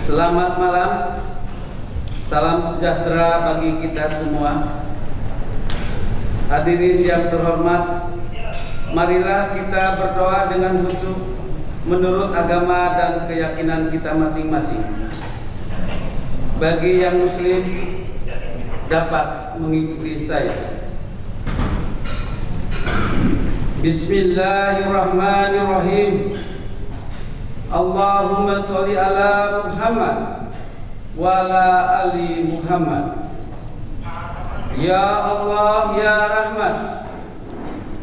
Selamat malam, salam sejahtera bagi kita semua. Hadirin yang terhormat, marilah kita berdoa dengan khusyuk menurut agama dan keyakinan kita masing-masing. Bagi yang muslim dapat mengikuti saya. Bismillahirrahmanirrahim. Allahumma sholli ala Muhammad wa ala ali Muhammad. Ya Allah, ya Rahman,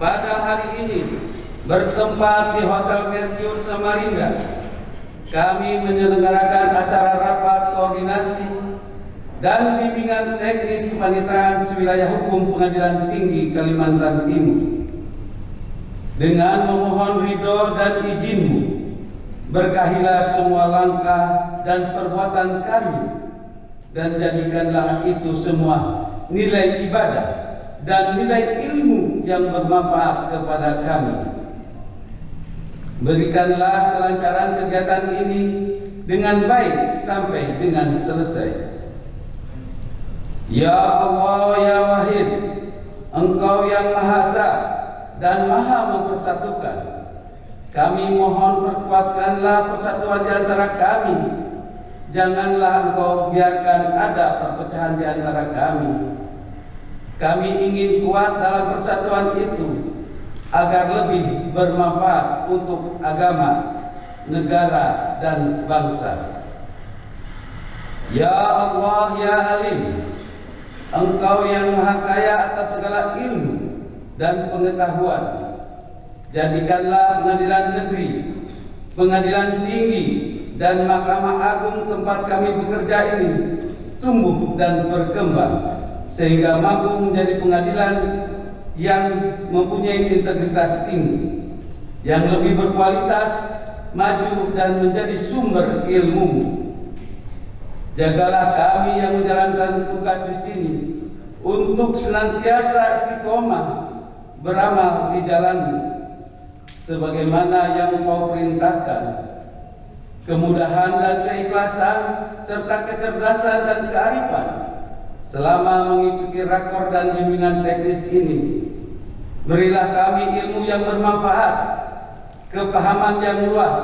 pada hari ini bertempat di Hotel Mercure Samarinda, kami menyelenggarakan acara rapat koordinasi dan bimbingan teknis kepanitiaan sewilayah hukum Pengadilan Tinggi Kalimantan Timur. Dengan memohon ridho dan izin-Mu, berkahilah semua langkah dan perbuatan kami, dan jadikanlah itu semua nilai ibadah dan nilai ilmu yang bermanfaat kepada kami. Berikanlah kelancaran kegiatan ini dengan baik sampai dengan selesai. Ya Allah, ya Wahid, Engkau yang Maha Esa dan Maha Mempersatukan, kami mohon perkuatkanlah persatuan di antara kami. Janganlah Engkau biarkan ada perpecahan di antara kami. Kami ingin kuat dalam persatuan itu agar lebih bermanfaat untuk agama, negara, dan bangsa. Ya Allah, ya Alim, Engkau yang Maha Kaya atas segala ilmu dan pengetahuan, jadikanlah pengadilan negeri, pengadilan tinggi, dan Mahkamah Agung tempat kami bekerja ini tumbuh dan berkembang sehingga mampu menjadi pengadilan yang mempunyai integritas tinggi, yang lebih berkualitas, maju, dan menjadi sumber ilmu. Jagalah kami yang menjalankan tugas di sini untuk senantiasa istiqomah beramal di jalan-Mu sebagaimana yang Engkau perintahkan. Kemudahan dan keikhlasan serta kecerdasan dan kearifan selama mengikuti rakor dan bimbingan teknis ini. Berilah kami ilmu yang bermanfaat, kepahaman yang luas,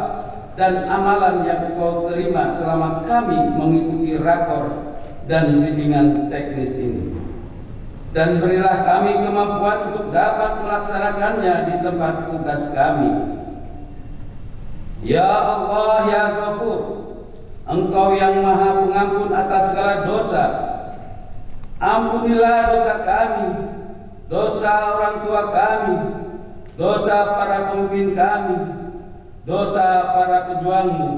dan amalan yang Engkau terima selama kami mengikuti rakor dan bimbingan teknis ini. Dan berilah kami kemampuan untuk dapat melaksanakannya di tempat tugas kami. Ya Allah, ya Ghafur, Engkau yang Maha Pengampun atas segala dosa, ampunilah dosa kami, dosa orang tua kami, dosa para pemimpin kami, dosa para pejuang-Mu,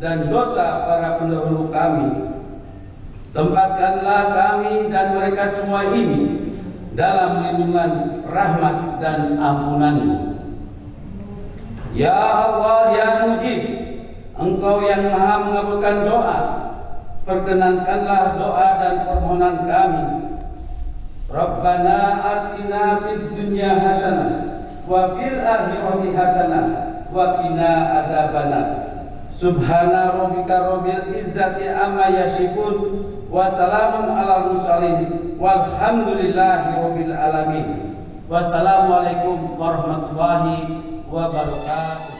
dan dosa para pendahulu kami. Tempatkanlah kami dan mereka semua ini dalam lindungan rahmat dan ampunan-Mu. Ya Allah, ya Mujib, Engkau yang Maha mengabulkan doa, perkenankanlah doa dan permohonan kami. Rabbana atina fid dunya hasanah wa fil akhirati hasanah wa qina adzabannar. Subhana rabbika rabbil izzati amma yasifun wa salamun ala mursalin walhamdulillahi rabbil alamin. Wassalamualaikum warahmatullahi wabarakatuh.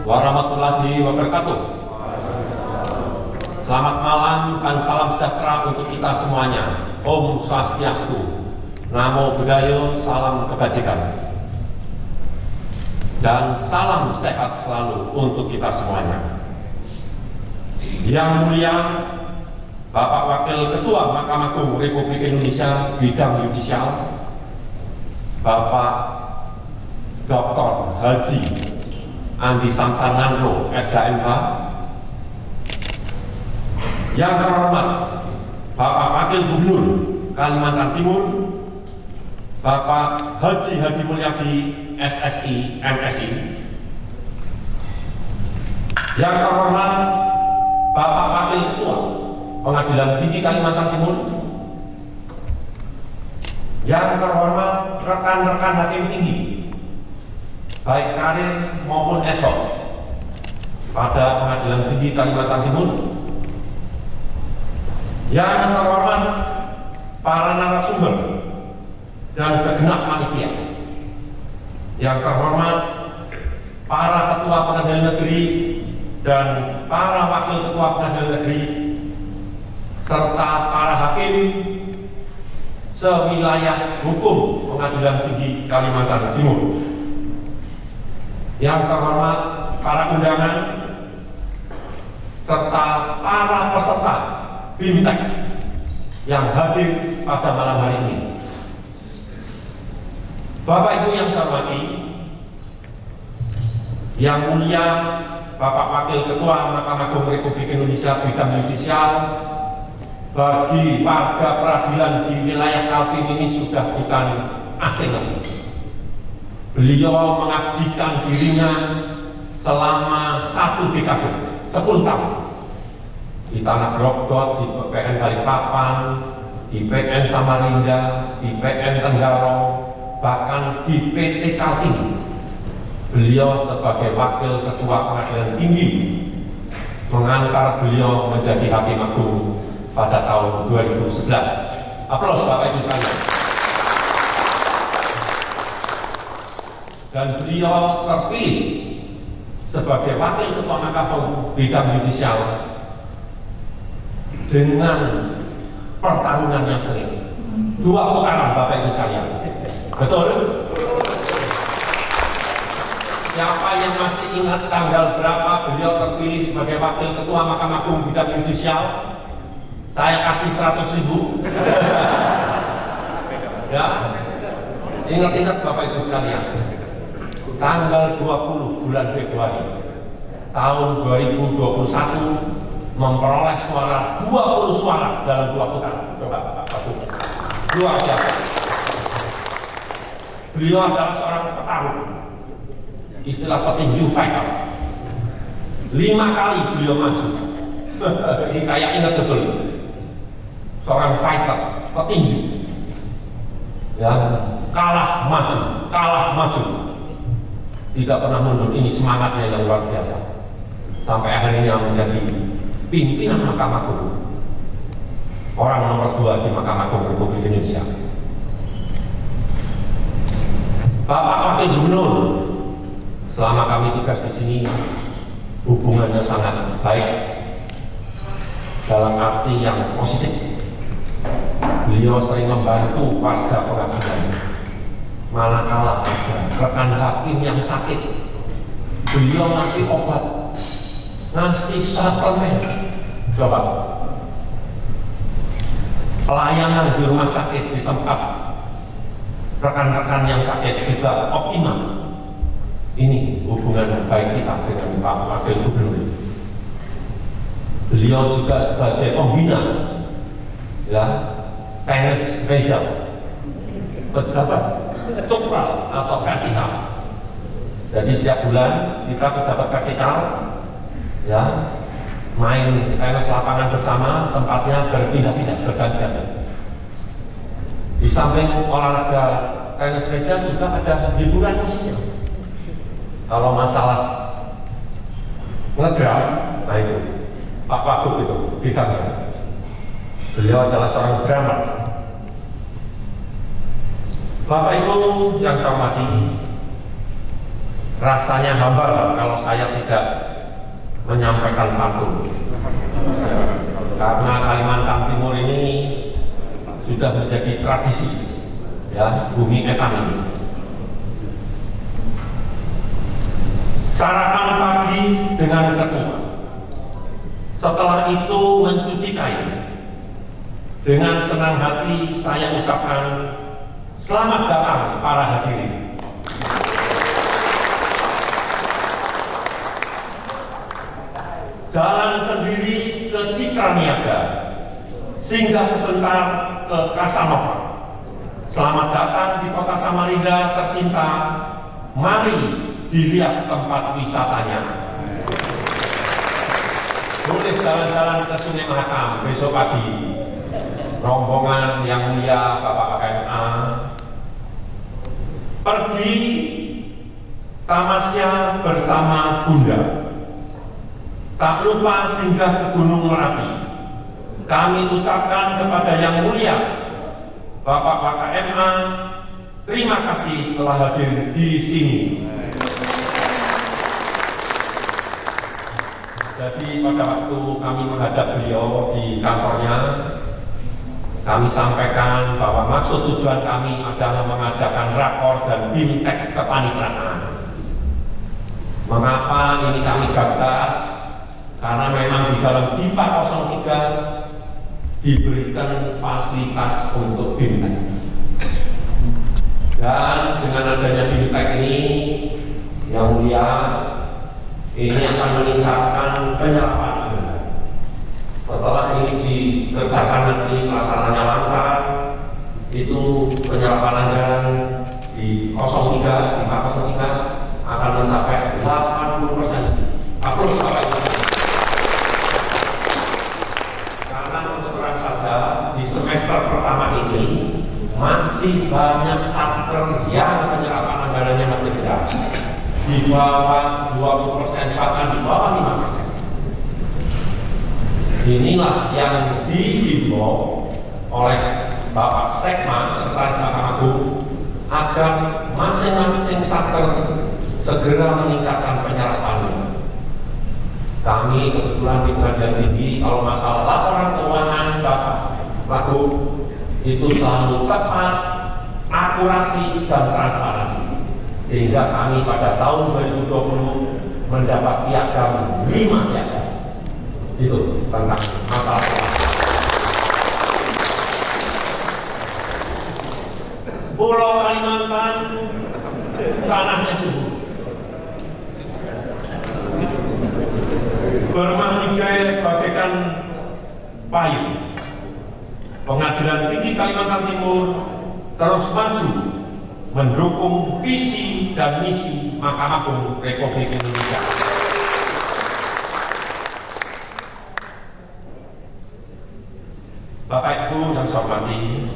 Warahmatullahi wabarakatuh. Selamat malam dan salam sejahtera untuk kita semuanya. Om Swastiastu, Namo Buddhaya, salam kebajikan, dan salam sehat selalu untuk kita semuanya. Yang mulia Bapak Wakil Ketua Mahkamah Agung Republik Indonesia Bidang Yudisial, Bapak Dr. Haji Andi Samsanandro, SHMH. Yang terhormat Bapak Wakil Gubernur Kalimantan Timur, Bapak Haji Hadi Mulyadi SSI MSI, yang terhormat Bapak Wakil Ketua Pengadilan Tinggi Kalimantan Timur, yang terhormat rekan-rekan hakim tinggi baik karir maupun ad hoc pada Pengadilan Tinggi Kalimantan Timur, yang terhormat para narasumber dan segenap panitia, yang terhormat para ketua pengadilan negeri dan para wakil ketua pengadilan negeri, serta para hakim sewilayah hukum Pengadilan Tinggi Kalimantan Timur, yang terhormat para undangan serta para peserta BIMTEK yang hadir pada malam hari ini. Bapak Ibu yang saya hormati, yang mulia Bapak Wakil Ketua Mahkamah Agung Republik Indonesia bidang yudisial, bagi warga peradilan di wilayah Kaltim ini sudah bukan asing lagi. Beliau mengabdikan dirinya selama 1 dekade, 10 tahun di Tanah Grogol, di PN Balikpapan, di PN Samarinda, di PN Tenggarong, bahkan di PT Kaltim. Beliau sebagai Wakil Ketua Pengadilan Tinggi mengantar beliau menjadi Hakim Agung pada tahun 2011. Aplaus Bapak Ibu sekalian. Dan beliau terpilih sebagai Wakil Ketua Mahkamah bidang yudisial dengan pertarungan yang sering. 2 putaran Bapak Ibu sekalian. Betul? Siapa yang masih ingat tanggal berapa beliau terpilih sebagai Wakil Ketua Mahkamah Agung bidang yudisial? Saya kasih 100.000. Ya, ingat-ingat Bapak Ibu sekalian, tanggal 20 bulan Februari tahun 2021 memperoleh suara 20 suara dalam 2 putaran. Coba Bapak Ibu, luar biasa. Beliau adalah seorang petarung, istilah petinju fighter. 5 kali beliau maju. Ini saya ingat betul. Seorang fighter, petinju, ya, kalah maju, tidak pernah mundur. Ini semangatnya yang luar biasa. Sampai akhirnya menjadi pimpinan Mahkamah Agung, orang nomor 2 di Mahkamah Agung Republik Indonesia. Bapak Wakil Gubernur, selama kami tugas di sini hubungannya sangat baik dalam arti yang positif. Beliau sering membantu warga pengadilan. Manakala ada rekan hakim yang sakit, beliau ngasih obat, ngasih suplemen. Coba pelayanan di rumah sakit di tempat rekan-rekan yang sakit juga optimal. Ini hubungan baik kita dengan Pak Wakil Gubernur. Beliau juga sebagai pembina, ya, tenis meja, pejabat struktural atau vertikal. Jadi setiap bulan kita pejabat vertikal, ya, main tenis lapangan bersama, tempatnya berpindah-pindah, berganti-ganti. Di samping olahraga tenis meja juga ada hiburan musiknya. Kalau masalah ngedrum, nah itu Pak Wagub itu bidangnya. Beliau adalah seorang drummer. Bapak Ibu yang saya hormati, rasanya hambar kalau saya tidak menyampaikan pantun. Karena Kalimantan Timur ini sudah menjadi tradisi, ya, bumi etam ini. Sarapan pagi dengan ketua, setelah itu mencuci kain. Dengan senang hati saya ucapkan selamat datang para hadirin. Jalan sendiri ke Citra Niaga, singgah sebentar ke Casanova, Selamat datang di kota Samarinda tercinta. Mari dilihat tempat wisatanya. Boleh jalan-jalan ke Sungai Mahakam besok pagi. Rombongan yang mulia Bapak KMA pergi tamasya bersama Bunda. Tak lupa singgah ke Gunung Merapi. Kami ucapkan kepada yang mulia Bapak KMA, terima kasih telah hadir di sini. Jadi pada waktu kami menghadap beliau di kantornya, kami sampaikan bahwa maksud tujuan kami adalah mengadakan rakor dan bimtek kepanitraan. Mengapa ini kami gagas? Karena memang di dalam DIPA 03 diberikan fasilitas untuk bimtek. Dan dengan adanya bimtek ini, yang mulia, ini akan meningkatkan penyerapan anggaran. Setelah ini dikerjakan nanti pelaksananya lancar, itu penyerapan anggaran di 03, DIPA 03 akan mencapai 80%. Aprus Bapak Ibu. Karena terus terang saja di semester pertama ini masih banyak satker yang penyerapan anggarannya masih rendah, di bawah 20%, bahkan di bawah 5%. Inilah yang dihimbau oleh Bapak Sekma Sekretaris Mahkamah Agung agar masing-masing satker segera meningkatkan penyerapannya. Kami kebetulan di Pengadilan Tinggi, kalau masalah laporan keuangan Bapak Wagub itu selalu tepat, akurasi dan transparansi, sehingga kami pada tahun 2020 mendapat piagam 5 piagam. Itu tentang masalah Pulau Kalimantan, tanahnya subur, bermahligai bagaikan payung. Pengadilan Tinggi Kalimantan Timur terus maju mendukung visi dan misi Mahkamah Agung Republik Indonesia. Bapak Ibu yang saya hormati,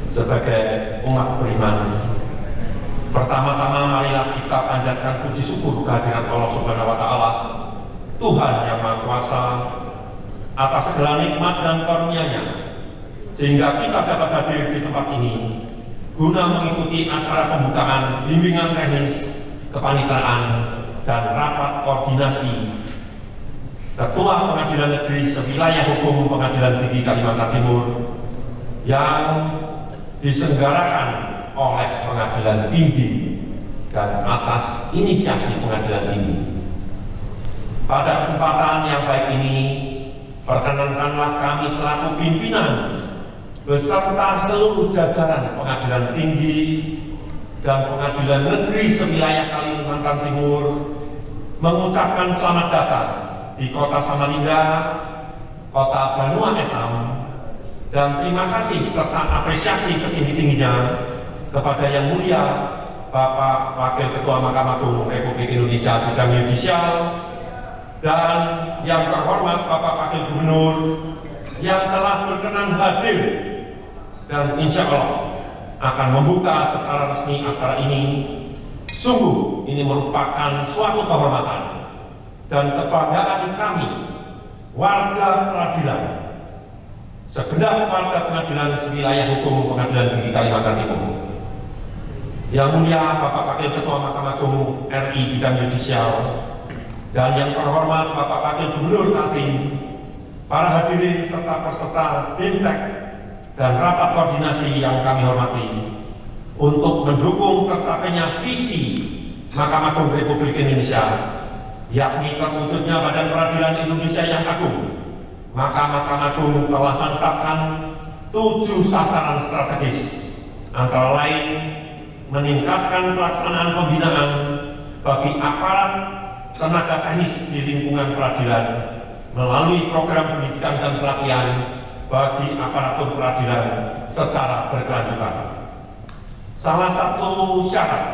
sebagai umat beriman, pertama-tama marilah kita panjatkan puji syukur kehadiran Allah Subhanahu wa Ta'ala, Tuhan yang Maha Kuasa, atas segala nikmat dan karunia-Nya, sehingga kita dapat hadir di tempat ini guna mengikuti acara pembukaan bimbingan teknis kepanitraan dan rapat koordinasi Ketua Pengadilan Negeri Sewilayah Hukum Pengadilan Tinggi Kalimantan Timur yang diselenggarakan oleh Pengadilan Tinggi dan atas inisiasi Pengadilan Tinggi. Pada kesempatan yang baik ini, perkenankanlah kami selaku pimpinan beserta seluruh jajaran Pengadilan Tinggi dan Pengadilan Negeri Sewilayah Kalimantan Timur mengucapkan selamat datang di Kota Samarinda, Kota Banua Etam, dan terima kasih serta apresiasi setinggi-tingginya kepada Yang Mulia Bapak Wakil Ketua Mahkamah Agung Republik Indonesia bidang yudisial dan yang terhormat Bapak Wakil Gubernur yang telah berkenan hadir dan insya Allah akan membuka secara resmi acara ini. Sungguh ini merupakan suatu kehormatan dan kebanggaan kami, warga peradilan, segenap warga pengadilan sewilayah hukum Pengadilan Tinggi Kalimantan Timur. Yang Mulia Bapak Wakil Ketua Mahkamah Agung RI bidang yudisial dan yang terhormat Bapak Wakil Gubernur Kaltim, para hadirin serta peserta bimtek dan rapat koordinasi yang kami hormati, untuk mendukung tercapainya visi Mahkamah Agung Republik Indonesia, yakni terwujudnya Badan Peradilan Indonesia yang agung, maka Mahkamah Agung telah menetapkan 7 sasaran strategis, antara lain meningkatkan pelaksanaan pembinaan bagi aparat tenaga teknis di lingkungan peradilan melalui program pendidikan dan pelatihan bagi aparatur peradilan secara berkelanjutan. Salah satu syarat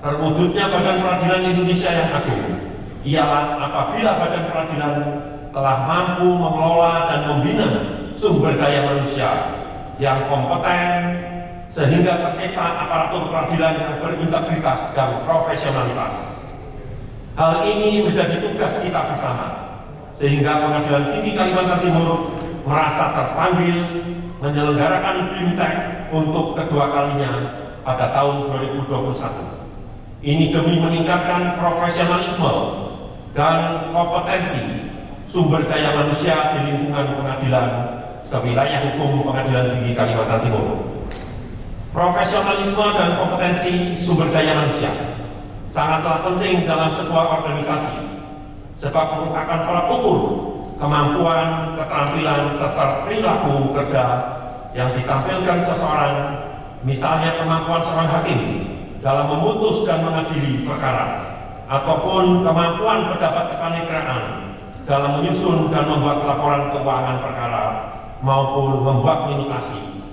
terwujudnya Badan Peradilan Indonesia yang agung ialah apabila Badan Peradilan telah mampu mengelola dan membina sumber daya manusia yang kompeten sehingga tercipta aparatur peradilan yang berintegritas dan profesionalitas. Hal ini menjadi tugas kita bersama, sehingga Pengadilan Tinggi Kalimantan Timur merasa terpanggil menyelenggarakan BIMTEK untuk kedua kalinya pada tahun 2021. Ini demi meningkatkan profesionalisme dan kompetensi sumber daya manusia di lingkungan pengadilan sewilayah hukum Pengadilan Tinggi Kalimantan Timur. Profesionalisme dan kompetensi sumber daya manusia sangatlah penting dalam sebuah organisasi, sebab merupakan tolak ukur kemampuan, keterampilan, serta perilaku kerja yang ditampilkan seseorang, misalnya kemampuan seorang hakim dalam memutus dan mengadili perkara, ataupun kemampuan pejabat kepaniteraan dalam menyusun dan membuat laporan keuangan perkara maupun membuat minutasi.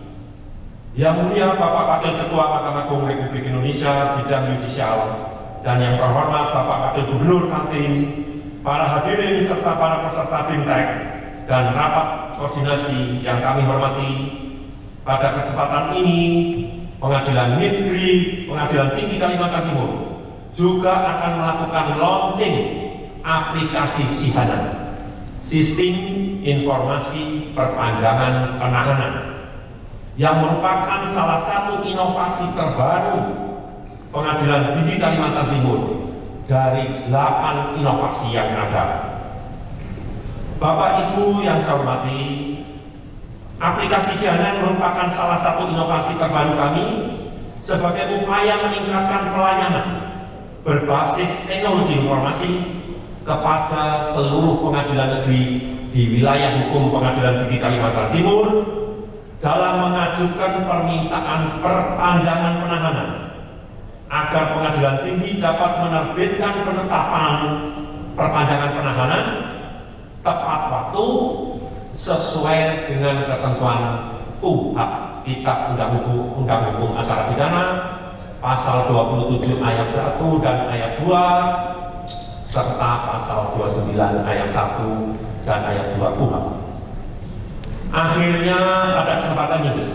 Yang mulia Bapak Wakil Ketua Mahkamah Agung Republik Indonesia bidang yudisial dan yang terhormat Bapak Wakil Gubernur Kaltim, para hadirin serta para peserta BIMTEK dan rapat koordinasi yang kami hormati, pada kesempatan ini Pengadilan Negeri Pengadilan Tinggi Kalimantan Timur juga akan melakukan launching aplikasi Sihana, Sistem Informasi Perpanjangan Penahanan, yang merupakan salah satu inovasi terbaru Pengadilan Tinggi Kalimantan Timur dari 8 inovasi yang ada. Bapak Ibu yang saya hormati, aplikasi Sihana merupakan salah satu inovasi terbaru kami sebagai upaya meningkatkan pelayanan berbasis teknologi informasi kepada seluruh pengadilan negeri di wilayah hukum Pengadilan Tinggi Kalimantan Timur dalam mengajukan permintaan perpanjangan penahanan, agar Pengadilan Tinggi dapat menerbitkan penetapan perpanjangan penahanan tepat waktu sesuai dengan ketentuan KUHP, Kitab Undang Hukum Acara Pidana, pasal 27 ayat 1 dan ayat 2, serta pasal 29 ayat 1 dan ayat 2 KUHP. Akhirnya pada kesempatan ini,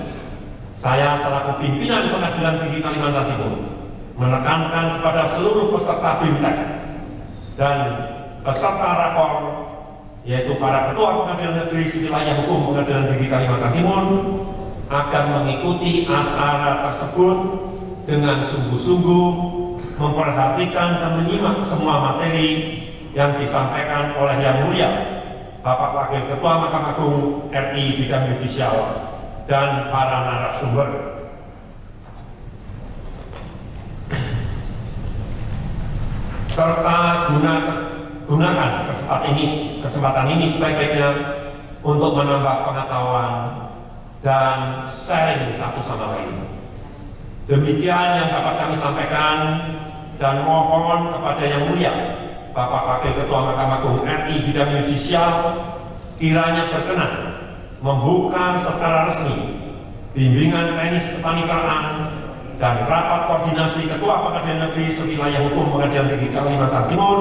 saya selaku pimpinan Pengadilan Tinggi Kalimantan Timur menekankan kepada seluruh peserta BIMTEK dan peserta rakor, yaitu para ketua pengadilan negeri sewilayah hukum Pengadilan Tinggi Kalimantan Timur, agar mengikuti acara tersebut dengan sungguh-sungguh, memperhatikan dan menyimak semua materi yang disampaikan oleh Yang Mulia Bapak Wakil Ketua Mahkamah Agung RI bidang yudisial dan para narasumber. Serta gunakan kesempatan ini sebaik-baiknya untuk menambah pengetahuan dan sharing satu sama lain. Demikian yang dapat kami sampaikan, dan mohon kepada Yang Mulia Bapak Wakil Ketua Mahkamah Agung RI bidang yudisial kiranya berkenan membuka secara resmi bimbingan teknis kepaniteraan dan rapat koordinasi Ketua Pengadilan Negeri sewilayah hukum Pengadilan Tinggi Kalimantan Timur,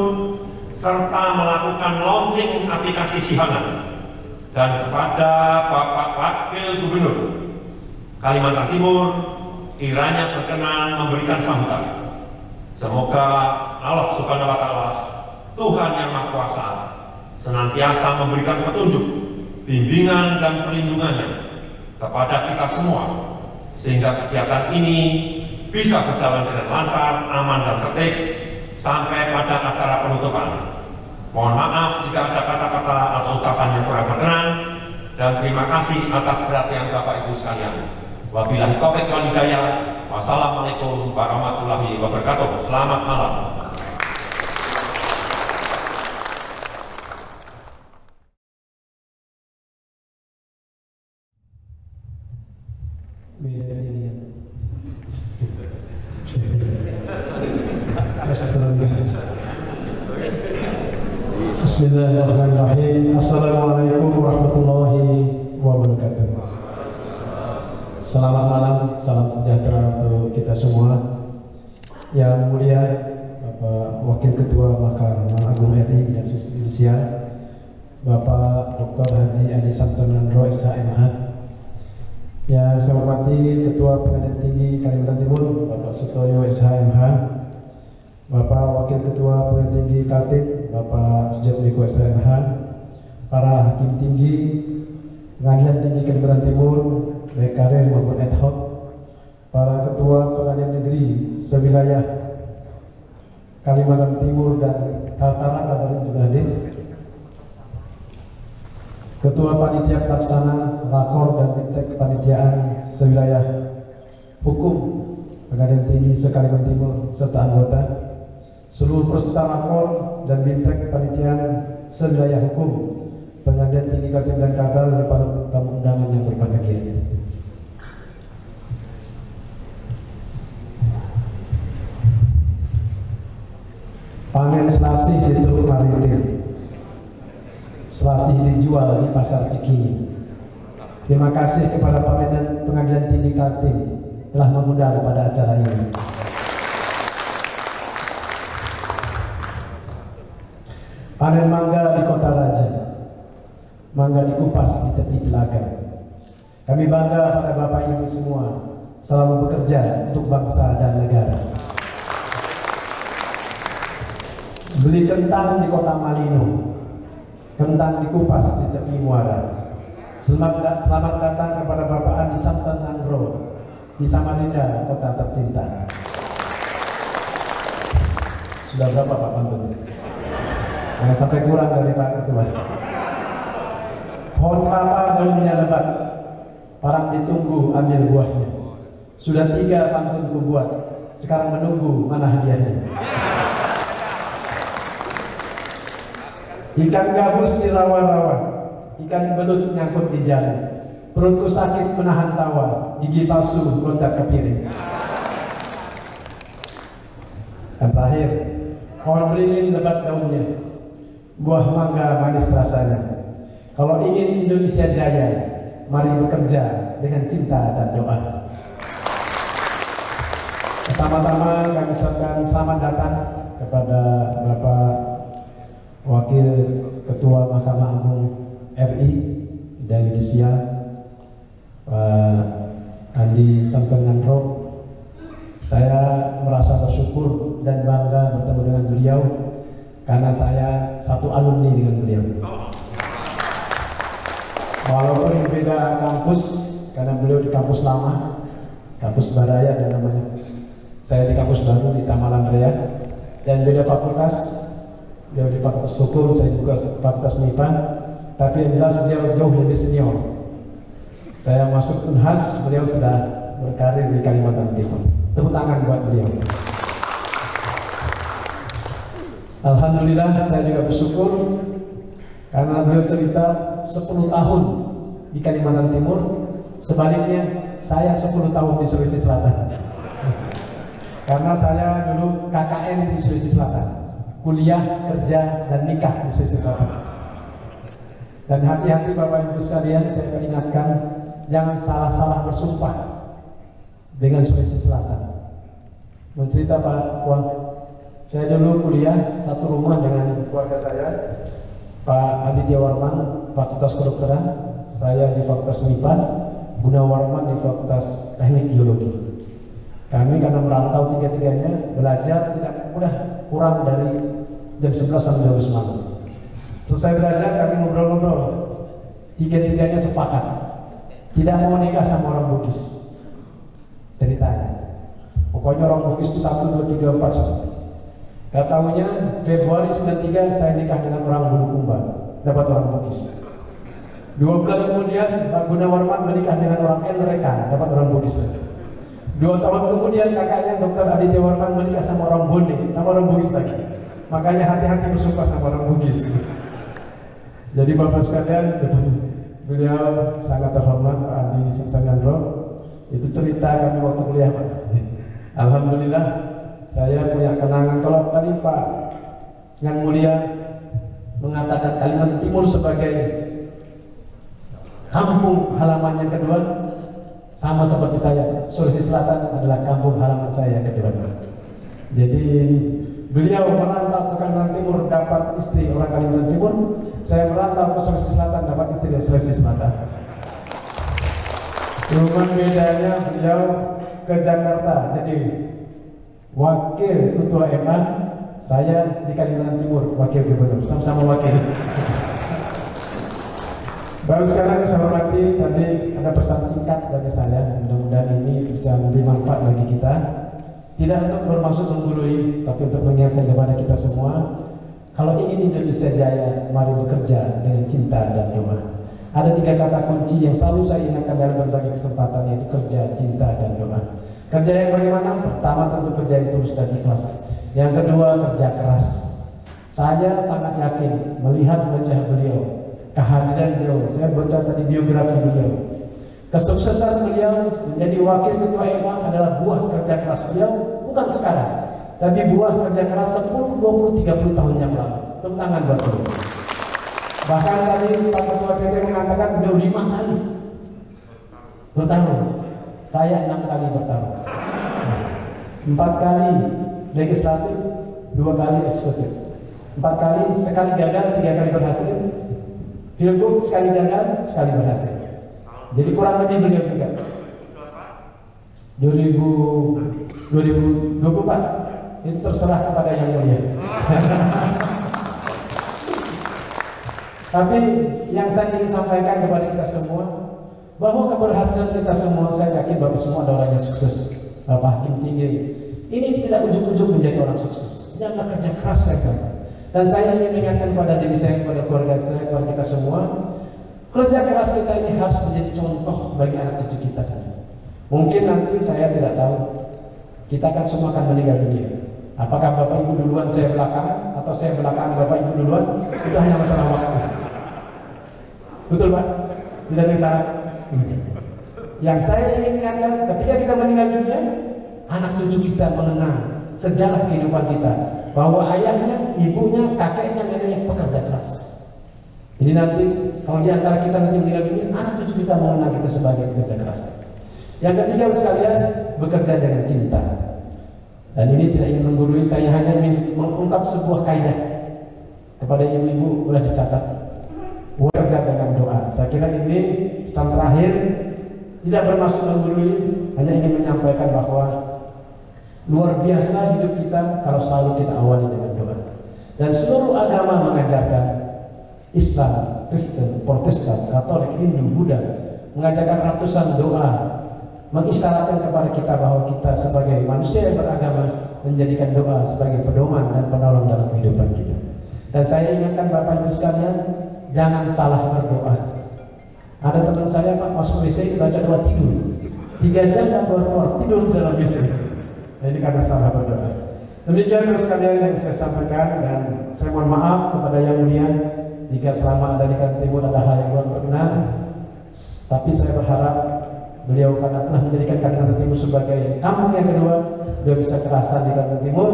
serta melakukan launching aplikasi Sihana. Dan kepada Bapak Wakil Gubernur Kalimantan Timur kiranya berkenan memberikan sambutan. Semoga Allah Subhanahu wa Ta'ala, Tuhan yang Maha Kuasa, senantiasa memberikan petunjuk, bimbingan dan perlindungannya kepada kita semua, sehingga kegiatan ini bisa berjalan dengan lancar, aman dan tertib sampai pada acara penutupan. Mohon maaf jika ada kata-kata atau ucapan yang kurang berkenan, dan terima kasih atas perhatian Bapak Ibu sekalian. Wabillahi taufiq wal hidayah. Wassalamualaikum warahmatullahi wabarakatuh. Selamat malam. Bismillahirrahmanirrahim. Assalamualaikum warahmatullahi wabarakatuh. Selamat malam, salam sejahtera untuk kita semua. Yang mulia Bapak Wakil Ketua Mahkamah Agung RI Bidang Judisial, Bapak Dr. Haji Adi Samson Nandro SHMH. Yang saya hormati Ketua Pengadilan Tinggi Kalimantan Timur, Bapak Sutoyo SHMH, Bapak Wakil Ketua Pengadilan Tinggi Kaltim, Bapak Sujatmiko SHMH, para Hakim Tinggi Pengadilan Tinggi Kalimantan Timur, baik karir maupun ad hoc, para Ketua Pengadilan Negeri sewilayah Kalimantan Timur dan Kaltara kabarnya juga hadir, Ketua Panitia Pelaksana Rakor dan Bimtek Kepanitiaan sewilayah Hukum Pengadilan Tinggi se-Kalimantan Timur serta anggota, seluruh peserta Rakor dan Bimtek Kepanitiaan sewilayah Hukum Pengadilan Tinggi Kaltim dan Kaltara, dan para tamu undangan yang berbahagia. Panen selasih di Teluk Maritim, selasih dijual di Pasar Cikini. Terima kasih kepada Pengadilan Tinggi Kaltim telah mengundang pada acara ini. Panen mangga di Kota Raja, mangga dikupas di tepi telaga. Kami bangga pada Bapak Ibu semua selalu bekerja untuk bangsa dan negara. Beli kentang di Kota Malino, kentang dikupas di tepi muara. Selamat datang kepada Bapak Adi Samson Nandro di Samarinda, kota tercinta. Sudah berapa Pak pantun? Jangan sampai kurang dari Pak Ketua. Pohon kelapa daunnya lebat, parang ditunggu ambil buahnya. Sudah 3 pantun ku buat, sekarang menunggu mana hadiahnya. Ikan gabus di rawa-rawa, ikan belut nyangkut di jari. Perutku sakit menahan tawa, gigi palsu loncat ke piring. Dan terakhir, pohon beringin lebat daunnya, buah mangga manis rasanya. Kalau ingin Indonesia jaya, mari bekerja dengan cinta dan doa. Pertama-tama kami ucapkan selamat datang kepada Bapak Wakil Ketua Mahkamah Agung RI dan Judisial, Pak Adi Samson Nandro. Saya merasa bersyukur dan bangga bertemu dengan beliau karena saya satu alumni dengan beliau. Walaupun beda kampus, karena beliau di kampus lama, kampus Baraya dan namanya. Saya di kampus baru di Tamalan Raya, dan beda fakultas. Beliau di Fakultas Hukum, saya juga Fakultas MIPA, tapi yang jelas beliau jauh lebih senior. Saya masuk Unhas, beliau sudah berkarir di Kalimantan Timur. Tepuk tangan buat beliau. Alhamdulillah, saya juga bersyukur karena beliau cerita 10 tahun di Kalimantan Timur, sebaliknya saya 10 tahun di Sulawesi Selatan. Karena saya dulu KKN di Sulawesi Selatan, kuliah, kerja, dan nikah di Sulawesi Selatan. Dan hati-hati Bapak Ibu sekalian, saya peringatkan, jangan salah-salah bersumpah dengan Sulawesi Selatan. Mencerita Pak Puan, saya dulu kuliah satu rumah dengan keluarga saya, Pak Aditya Warman, Fakultas Kedokteran, saya di Fakultas MIPA, Gunawarman di Fakultas Teknik Geologi. Kami karena merantau tiga-tiganya, belajar tidak mudah, kurang dari jam 11 sampai 12 malam. Terus saya belajar, kami ngobrol-ngobrol. Tiga-tiganya sepakat tidak mau nikah sama orang Bugis. Ceritanya, pokoknya orang Bugis itu 1, 2, 3, 4. Gak tahunya Februari 93 saya nikah dengan orang Bulukumba, dapat orang Bugis. 2 bulan kemudian Pak Gunawarman menikah dengan orang Enreka, dapat orang Bugis lagi. 2 tahun kemudian kakaknya Dr. Aditya Warman menikah sama orang Bonde, sama orang Bugis lagi. Makanya hati-hati bersumpah sama orang Bugis. Jadi Bapak sekalian, beliau sangat terhormat Pak Adi Samson Nandro. Itu cerita kami waktu kuliah Pak. Alhamdulillah saya punya kenangan. Kalau tadi Pak Yang Mulia mengatakan Kalimantan Timur sebagai kampung halaman yang kedua, sama seperti saya, Sulawesi Selatan adalah kampung halaman saya yang kedua. Jadi beliau merantau ke Kalimantan Timur dapat istri orang Kalimantan Timur, saya merantau ke Sulawesi Selatan dapat istri dari Sulawesi Selatan. Cuma bedanya beliau ke Jakarta jadi wakil ketua MA, saya di Kalimantan Timur wakil gubernur, sama-sama wakil. Baru sekarang saya hormati, tadi ada pesan singkat dari saya, mudah-mudahan ini bisa memberi manfaat bagi kita. Tidak untuk bermaksud menggurui, tapi untuk mengingatkan kepada kita semua, kalau ingin Indonesia jaya, mari bekerja dengan cinta dan doa. Ada 3 kata kunci yang selalu saya ingatkan dalam berbagai kesempatan, yaitu kerja, cinta, dan doa. Kerja yang bagaimana? Pertama tentu kerja yang tulus dan ikhlas. Yang kedua kerja keras. Saya sangat yakin melihat wajah beliau, kehadiran beliau, saya baca tadi biografi beliau. Kesuksesan beliau menjadi wakil ketua MA adalah buah kerja keras beliau, bukan sekarang, tapi buah kerja keras 10, 20, 30 tahun yang lalu. Tepuk tangan buat beliau. Bahkan tadi Pak Ketua PT mengatakan beliau 5 kali bertarung, saya 6 kali bertarung, 4 kali legislatif, 2 kali eksekutif, 4 kali, sekali gagal, 3 kali berhasil, pilgub sekali gagal, sekali berhasil. Jadi kurang lebih beliau juga 2024 itu terserah kepada yang mulia. Tapi yang saya ingin sampaikan kepada kita semua, bahwa keberhasilan kita semua, saya yakin Bapak semua ada orang yang sukses. Bapak Hakim Tinggi ini tidak ujuk-ujuk menjadi orang sukses, ini adalah kerja keras saya katakan. Dan saya ingin mengingatkan kepada diri saya, kepada keluarga saya, kepada kita semua, kerja keras kita ini harus menjadi contoh bagi anak cucu kita. Mungkin nanti saya tidak tahu, kita kan semua akan meninggal dunia. Apakah Bapak Ibu duluan, saya belakangan, atau saya belakangan Bapak Ibu duluan? Itu hanya masalah waktu. Betul Pak? Tidak ada salah. Yang saya ingin ingatkan, ketika kita meninggal dunia, anak cucu kita mengenang sejarah kehidupan kita, bahwa ayahnya, ibunya, kakeknya, neneknya pekerja keras. Jadi nanti kalau di antara kita nanti meninggal dunia, anak cucu kita mengenang kita sebagai pekerja keras. Yang ketiga sekalian, bekerja dengan cinta. Dan ini tidak ingin menggurui, saya hanya mengungkap sebuah kaidah kepada ibu-ibu, sudah dicatat. Bekerja dengan doa. Saya kira ini pesan terakhir, tidak bermaksud menggurui, hanya ingin menyampaikan bahwa luar biasa hidup kita kalau selalu kita awali dengan doa. Dan seluruh agama mengajarkan, Islam, Kristen, Protestan, Katolik, Hindu, Buddha mengajarkan ratusan doa, mengisyaratkan kepada kita bahwa kita sebagai manusia yang beragama menjadikan doa sebagai pedoman dan penolong dalam kehidupan kita. Dan saya ingatkan Bapak Ibu sekalian, jangan salah berdoa. Ada teman saya Pak masuk WC baca doa tidur, 3 jam dan keluar tidur di dalam WC. Ini karena salah berdoa. Demikian sekalian yang saya sampaikan, dan saya mohon maaf kepada yang mulia jika selama ada di Kalimantan Timur ada hal yang kurang berkenan. Tapi saya berharap beliau karena telah menjadikan Kalimantan Timur sebagai kampung yang kedua, beliau bisa terasa di Kalimantan Timur.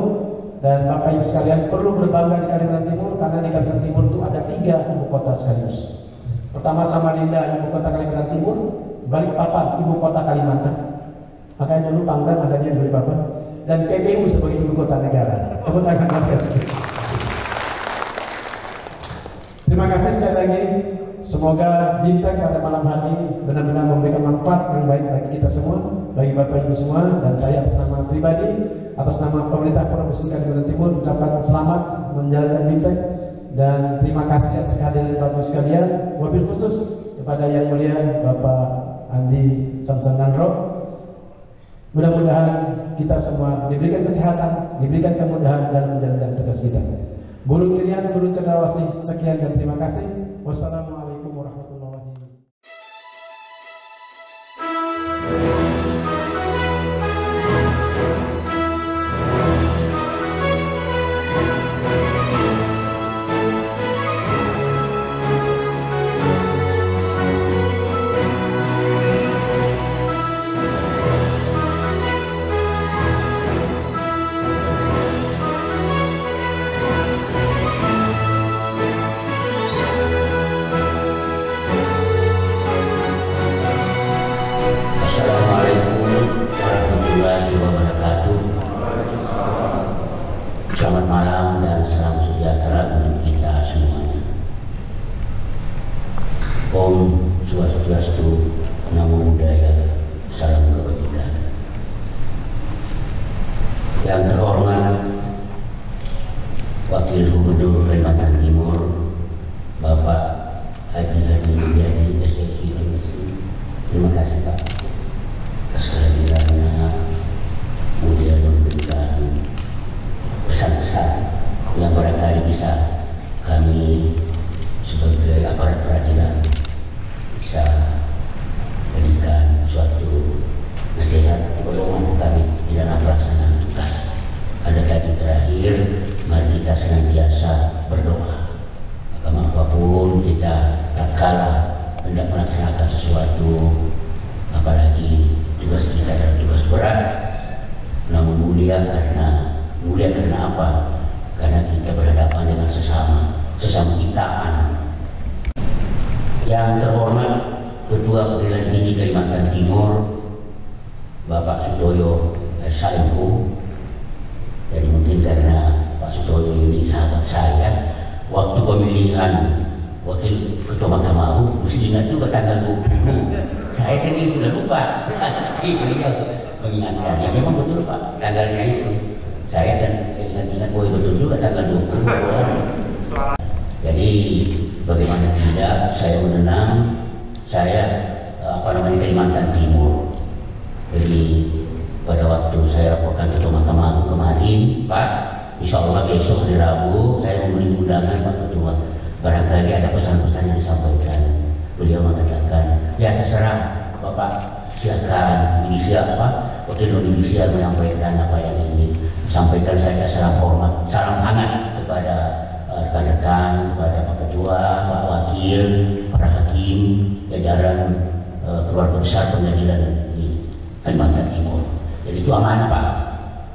Dan Bapak Ibu sekalian perlu berbangga di Kalimantan Timur, karena di Kalimantan Timur itu ada 3 ibu kota sekaligus. Pertama Samarinda, ibu kota Kalimantan Timur, Balikpapan, ibu kota Kalimantan. Makanya dulu Pangdam adanya di Balikpapan, dan PPU sebagai ibu kota negara. Tepuk tangan buat. Terima kasih sekali lagi. Semoga Bintang pada malam hari ini benar-benar memberikan manfaat yang baik bagi kita semua, bagi Bapak Ibu semua, dan saya atas nama pribadi, atas nama pemerintah Provinsi Kalimantan Timur ucapkan selamat menjalankan Bintang, dan terima kasih atas kehadiran Bapak Ibu sekalian. Wabil khusus kepada Yang Mulia Bapak Andi Samsandandro. Mudah-mudahan kita semua diberikan kesehatan, diberikan kemudahan dalam menjalankan tugas kita. Bulu Kirian, Bulu Cendrawasih, sekian dan terima kasih. Wassalamualaikum warahmatullahi wabarakatuh. malam dan salam sejahtera untuk kita semuanya. Om Swastiastu, Namo Buddhaya, salam kebajikan. Yang terhormat Wakil Gubernur Kalimantan Timur, Bapak Haji Hadi Mulyadi SSI Indonesia. Terima kasih Pak atas kehadirannya, kemudian memberikan pesan-pesan yang barangkali bisa kami sebagai aparat peradilan bisa berikan suatu nasihat kepada kami di dalam pelaksanaan tugas. Pada kali terakhir, mari kita senantiasa berdoa. Apapun kita tak kalah hendak melaksanakan sesuatu, apalagi tugas kita adalah tugas berat, namun mulia karena apa? Karena kita berhadapan dengan sesama kitaan. Yang terhormat Ketua Pengadilan Tinggi Kalimantan Timur, Bapak Sutoyo SHMU. Jadi mungkin karena Pak Sutoyo ini sahabat saya, waktu pemilihan Wakil Ketua Mahkamah Agung mesti ingat juga tanggal 20. Saya sendiri sudah lupa. Beliau mengingatkan, ya memang betul Pak, tanggalnya itu. Saya kan ingat-ingat, oh betul juga tanggal 20. Jadi bagaimana tidak, saya menenang, saya Kalimantan Timur. Jadi pada waktu saya laporkan Ketua Mahkamah Agung kemarin, Pak, insya Allah besok hari Rabu saya memberi undangan Pak Ketua. Barangkali ada pesan-pesan yang disampaikan. Beliau mengatakan, ya terserah Bapak, silakan Indonesia Wakil Indonesia menyampaikan apa yang ingin sampaikan. Saya salam hormat, salam hangat kepada rekan-rekan, kepada Pak Ketua, Pak Wakil, para hakim, jajaran keluarga besar pengadilan di Kalimantan Timur. Jadi itu amanah Pak.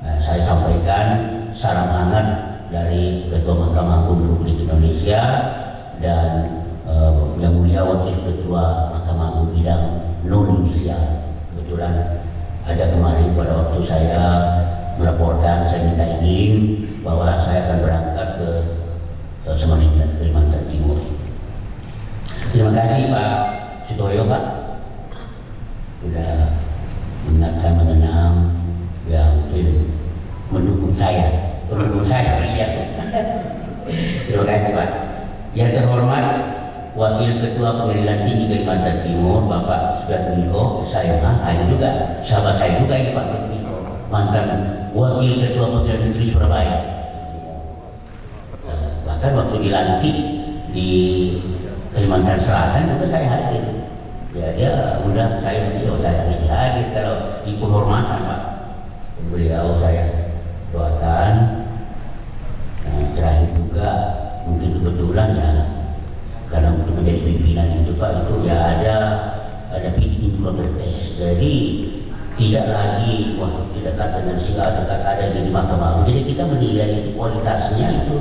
Nah, saya sampaikan salam hangat dari Ketua Mahkamah Agung Republik Indonesia dan Yang Mulia Wakil Ketua Mahkamah Agung bidang non-judisial. Kebetulan ada kemarin pada waktu saya melaporkan, saya minta izin bahwa saya akan berangkat ke Samarinda, Kalimantan Timur. Terima kasih Pak Sutoyo Pak, sudah mengingatkan, mengenang, ya mungkin mendukung saya lihat. Terima kasih Pak. Yang terhormat Wakil Ketua Pengadilan Tinggi Kalimantan Timur, Bapak Sudarmiko, saya juga sahabat saya juga ini Pak Sudarmiko, mantan Wakil Ketua Pengadilan Negeri Surabaya. Bahkan waktu dilantik di Kalimantan Selatan juga saya hadir. Ya, dia undang saya, saya mesti hadir kalau di penghormatan Pak. Beliau saya doakan. Nah, terakhir juga mungkin kebetulan ya, karena untuk menjadi pimpinan itu Pak, itu ya ada fit and proper test. Jadi tidak lagi dekat dengan sila, dekat ada di Mahkamah Agung. Jadi kita menilai kualitasnya itu,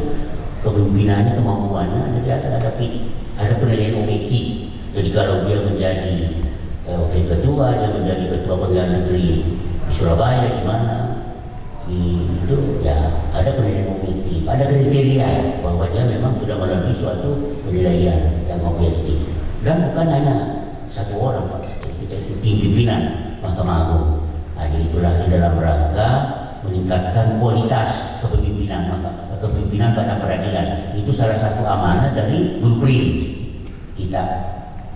kepemimpinannya, kemampuannya. Jadi ada penilaian objektif. Jadi kalau dia menjadi wakil ketua, dia menjadi ketua pengadilan negeri di Surabaya, di mana itu ya ada penilaian objektif, ada kriteria bahwa dia memang sudah melalui suatu penilaian yang objektif. Dan bukan hanya satu orang Pak, kita itu tim pimpinan Mahkamah Agung. Nah, jadi itulah di dalam rangka meningkatkan kualitas kepemimpinan pada peradilan. Itu salah satu amanah dari blueprint kita.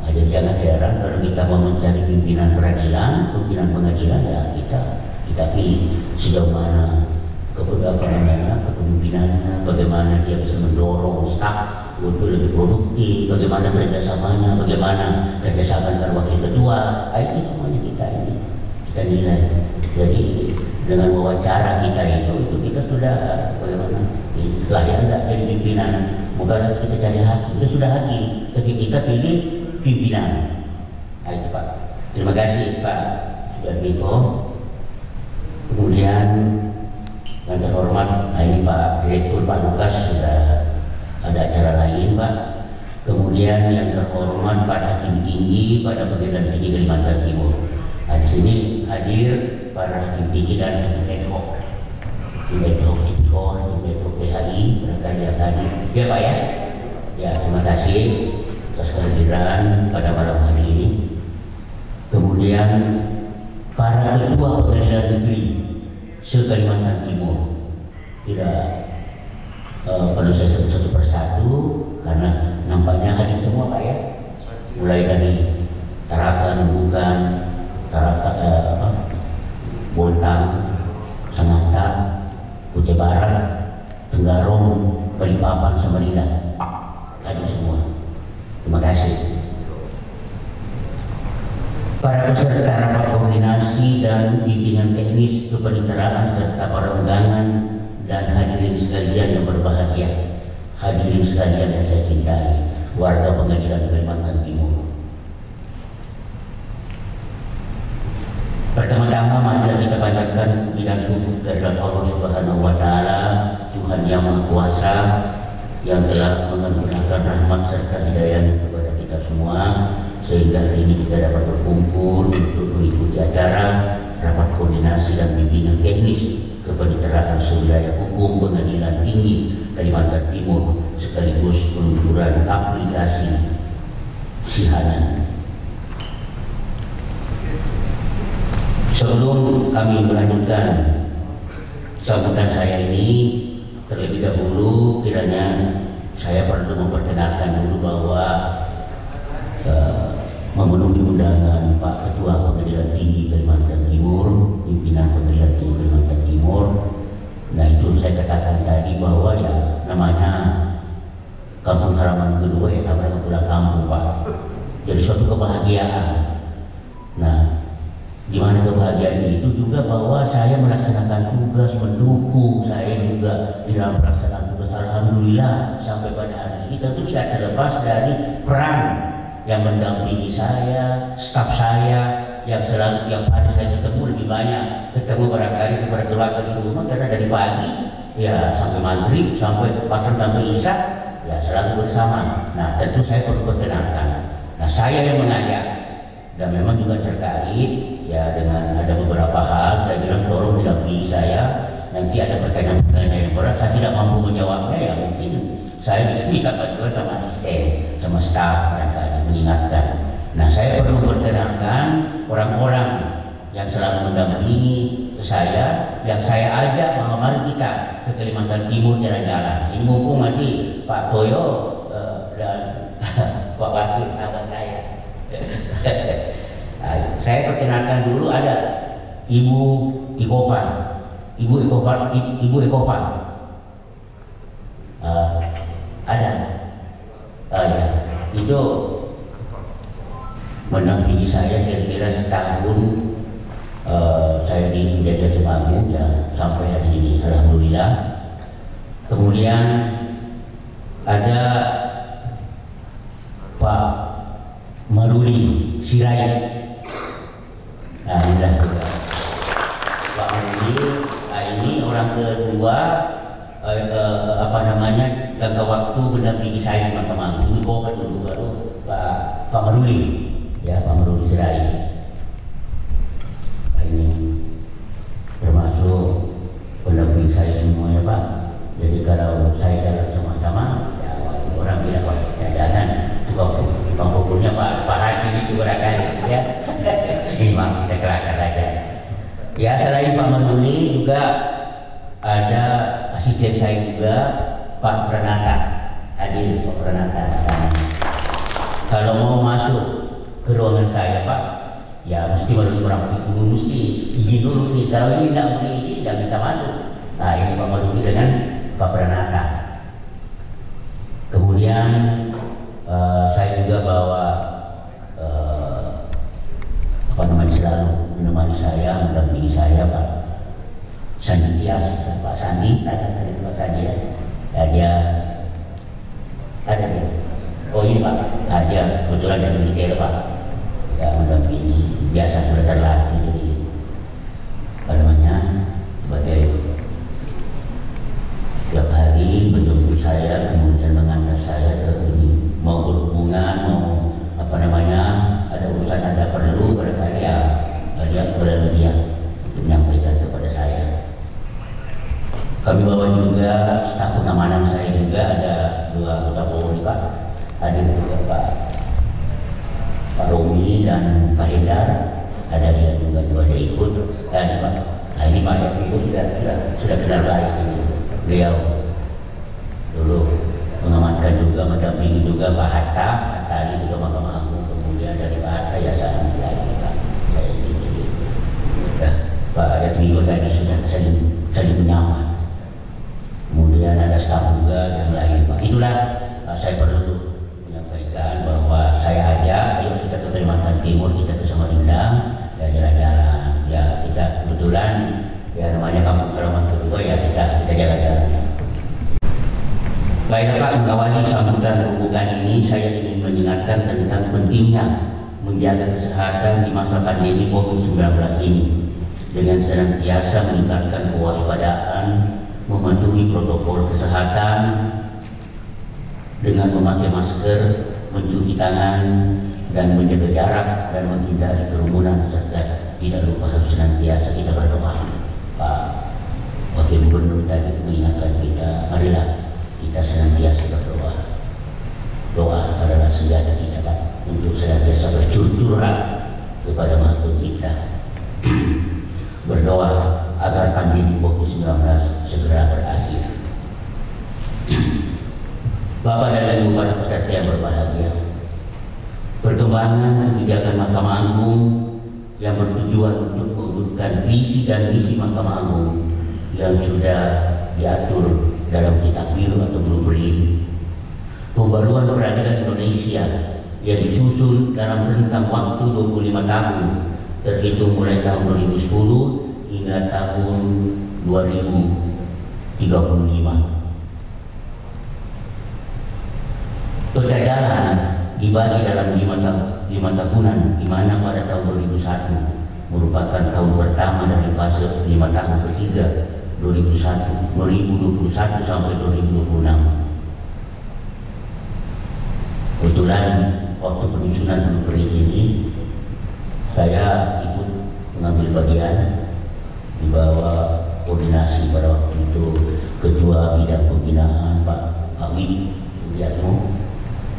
Nah, jadi jangan heran kalau kita mau mencari pimpinan peradilan, pimpinan pengadilan, ya kita pilih sejauh mana kepemimpinannya, bagaimana dia bisa mendorong staf untuk lebih produktif, bagaimana kerjasamanya, bagaimana kerjasama dengan wakil ketua. Itu semuanya kita nilai. Jadi dengan wawancara kita itu kita sudah bagaimana layak enggak jadi pimpinan. Bukan kita cari hakim, kita sudah hakim, tapi kita pilih pimpinan. Nah, itu Pak. Terima kasih Pak Sudarmiko. Kemudian yang terhormat, ini Pak Direktur Pak Lukas sudah ada acara lain Pak. Kemudian yang terhormat Pak Hakim Tinggi pada Pengadilan Tinggi Kalimantan Timur. Nah, di sini hadir para hakim tinggi dan hakim ad hoc, Tipikor, PH barangkali yang tadi. Ya Pak ya. Ya terima kasih atas kehadiran pada malam hari ini. Kemudian para ketua pengadilan negeri se-Kalimantan Timur, tidak perlu saya sebut satu persatu karena nampaknya hadir semua Pak ya. Mulai dari Tarakan, Bukan, Bontang, Sangatta, Kutai Barat, Tenggarong, Balikpapan, Samarinda, hadir semua. Terima kasih. Para peserta rapat koordinasi dan bimbingan teknis kepaniteraan serta para undangan dan hadirin sekalian yang berbahagia, hadirin sekalian yang saya cintai, warga Pengadilan Kalimantan Timur. Pertama-tama marilah kita panjatkan puji dan syukur kehadirat Allah Subhanahu wa Ta'ala, Tuhan yang Maha Kuasa, yang telah menganugerahkan rahmat serta hidayah kepada kita semua, sehingga hari ini kita dapat berkumpul untuk mengikuti acara rapat koordinasi dan bimbingan teknis kepaniteraan sewilayah hukum Pengadilan Tinggi Kalimantan Timur, sekaligus peluncuran aplikasi Sihanan. Sebelum kami melanjutkan sambutan saya ini, terlebih dahulu kiranya saya perlu memperkenalkan dulu bahwa memenuhi undangan Pak Ketua Pengadilan Tinggi Kalimantan Timur, pimpinan Pengadilan Tinggi Kalimantan Timur. Nah itu saya katakan tadi bahwa ya namanya kampung halaman kedua ya sama dengan pulang kampung Pak. Jadi suatu kebahagiaan. Nah di mana kebahagiaan itu juga bahwa saya melaksanakan tugas, mendukung saya juga di dalam pelaksanaan tugas. Alhamdulillah sampai pada hari ini tentu tidak terlepas dari peran yang mendampingi saya, staf saya yang selalu tiap hari saya ketemu, lebih banyak ketemu barangkali kepada keluarga di rumah karena dari pagi ya sampai maghrib, sampai bahkan sampai isya ya selalu bersama. Nah tentu saya perlu perkenalkan. Nah saya yang mengajak dan memang juga terkait ya dengan ada beberapa hal saya bilang tolong didampingi saya, nanti ada pertanyaan-pertanyaan yang berat saya tidak mampu menjawabnya ya mungkin saya diminta bantuan sama asisten, sama staf barangkali mengingatkan. Nah saya perlu perkenalkan orang-orang yang selalu mendampingi saya, yang saya ajak bahwa mari kita ke Kalimantan Timur jalan-jalan. Ini mumpung masih Pak Toyo dan Pak Wakil sahabat saya. Saya perkenalkan dulu ada Ibu Ikopan, Ibu Ikopan. Ada, ya, itu mendampingi saya kira-kira setahun. Saya di Desa Temanggung ya sampai hari ini, alhamdulillah. Kemudian ada Pak Maruli Sirait. Nah, inilah juga Pak Maruli. Nah, ini orang kedua jangka waktu mendampingi saya di Mahkamah Agung. Ini dulu baru Pak Maruli, ya Pak Maruli Sirait. Nah, ini termasuk pendamping saya semua ya Pak. Jadi kalau saya jalan sama-sama, ya orang bilang Pak jangan tukang pukulnya Pak Haji itu barangkali ya. Memang kita kelakar aja. Ya selain Pak Maruli juga ada asisten saya juga Pak Pranata, hadir Pak Pranata. Kalau mau masuk ke ruangan saya Pak, ya mesti melalui orang dulu, mesti izin dulu nih. Kalau ini tidak boleh izin, tidak bisa masuk. Nah ini Pak Maruli dengan Pak Pranata. Kemudian saya juga bawa selalu menemani saya, mendampingi saya Pak Sandi Tias, Pak Sandi, ada Pak Sandi ya. Dia ada dia. Oh ini Pak, dia kebetulan dari militer Pak, ya mendampingi, biasa sudah terlatih jadi apa namanya sebagai tiap hari menjemput saya, kemudian mengantar saya ke ini, mau berhubungan, mau apa namanya ada urusan, ada perlu barangkali ya dia boleh dia untuk menyampaikan kepada saya. Kami bawa juga staf pengaman pengamanan saya juga ada 2 anggota Polri, Pak. Ada juga Pak Romi dan Pak Hendar. Ada dia juga dia ikut. Dan Pak, nah ini Pak Yapi itu sudah kenal baik ini. Beliau dulu mengamankan juga, mendampingi juga Pak Hatta ini juga Mahkamah Agung. Kemudian dari Pak Hatta ya saya lagi Pak. Pak Yapi itu tadi sudah saling menyamar. Kemudian ada staf juga yang lain, Pak. Itulah saya perlu menyampaikan bahwa saya ajak, ayo kita ke Kalimantan Timur, kita ke Samarinda, ya jalan-jalan. Ya kita kebetulan, ya namanya kampung halaman kedua, ya kita jalan-jalan. Baiklah Pak, mengawali sambutan rombongan ini, saya ingin mengingatkan tentang pentingnya menjaga kesehatan di masa pandemi COVID-19 ini dengan senantiasa meningkatkan kewaspadaan, mematuhi protokol kesehatan dengan memakai masker, mencuci tangan, dan menjaga jarak dan menghindari kerumunan, serta tidak lupa harus senantiasa kita berdoa. Pak Wakil Gubernur tadi mengingatkan kita, marilah kita senantiasa berdoa. Doa adalah senjata kita, Pak, untuk senantiasa bercurah kepada Maha Pencipta. Berdoa agar pandemi COVID-19 segera berakhir. Bapak dan Ibu para peserta yang berbahagia, perkembangan kebijakan Mahkamah Agung yang bertujuan untuk mewujudkan visi dan misi Mahkamah Agung yang sudah diatur dalam Kitab Biru atau Blueprint, pembaruan peradilan Indonesia yang disusun dalam rentang waktu 25 tahun terhitung mulai tahun 2010 hingga tahun 2035. Peta jalan dibagi dalam 5 tahunan, di mana pada tahun 2001 merupakan tahun pertama dari fase 5 tahun ketiga 2021 sampai 2026. Kebetulan waktu penyusunan blueprint ini saya ikut mengambil bagian di bawah koordinasi pada waktu itu Ketua Bidang Pembinaan Pak Awid Wiatno.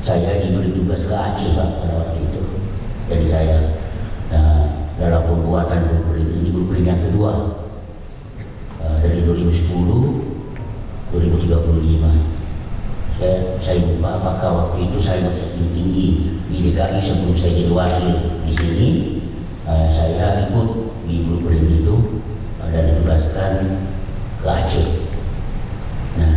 Saya diberi tugas ke Aceh, Pak, pada waktu itu. Jadi saya dalam pembuatan blueprint ini, blueprint yang kedua dari 2010 2035. Saya lupa apakah waktu itu saya masih tinggi di DKI sebelum saya jadi wakil di sini. Saya ikut di blueprint itu dan ditugaskan ke Aceh. Nah,